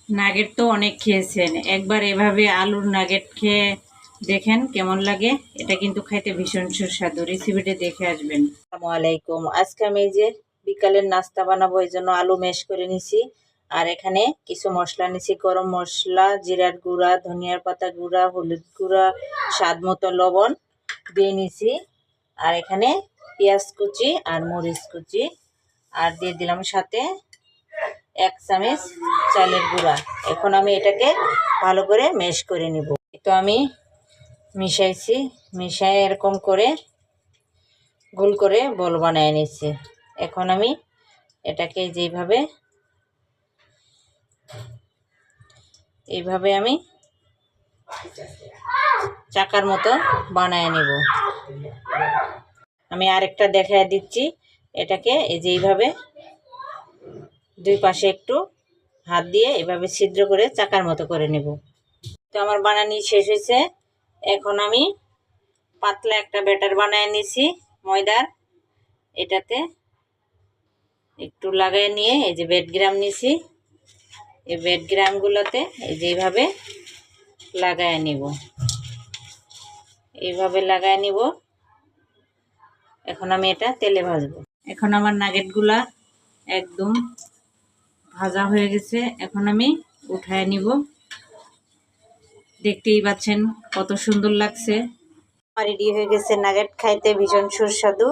Nugget তো অনেক খেয়েছেন, একবার এভাবে আলুর নাগেট খেয়ে দেখেন কেমন লাগে। এটা কিন্তু খাইতে ভীষণ সুস্বাদু। রেসিপিটা দেখে আসবেন। আসসালামু আলাইকুম। আজকে আমি এই যে বিকালের নাস্তা বানাবো, এই জন্য আলু ম্যাশ করে নিছি। আর এখানে কিছু মশলা নিছি, গরম মশলা, জিরার গুঁড়া, ধনিয়ার পাতা গুঁড়া, হলুদ গুঁড়া, স্বাদ মতো লবণ দিয়ে নিছি। আর এখানে পেঁয়াজ কুচি আর মরিচ কুচি, আর দিয়ে দিলাম সাথে 1 চামচ চালের গুঁড়া। এখন আমি এটাকে ভালো করে ম্যাশ করে নিব। তো আমি মিশাইছি, মিশাই এরকম করে গোল করে বল বানিয়ে নিচ্ছি। এখন আমি এটাকে এইভাবে আমি চাকার মতো বানিয়ে নিব। আমি আরেকটা দেখায় দিচ্ছি। এটাকে এইভাবে দুই পাশে একটু হাত দিয়ে এভাবে ছিদ্র করে চাকার মতো করে নেব। তো আমার বানানি শেষ হয়েছে। এখন আমি পাতলা একটা ব্যাটার বানিয়ে নিছি ময়দার। এটাতে একটু লাগাই নিয়ে এই যে বেডগ্রাম নিছি, এই বেডগ্রামগুলোতে এইভাবে লাগায় নিব, এইভাবে লাগায় নিব। এখন আমি এটা তেলে ভাজবো। এখন আমার নাগেটগুলা একদম ভাজা হয়ে গেছে। এখন আমি উঠায় নিব। দেখতেই পাচ্ছেন কত সুন্দর লাগছে। রেডি হয়ে গেছে নাগেট, খাইতে ভীষণ সুস্বাদু।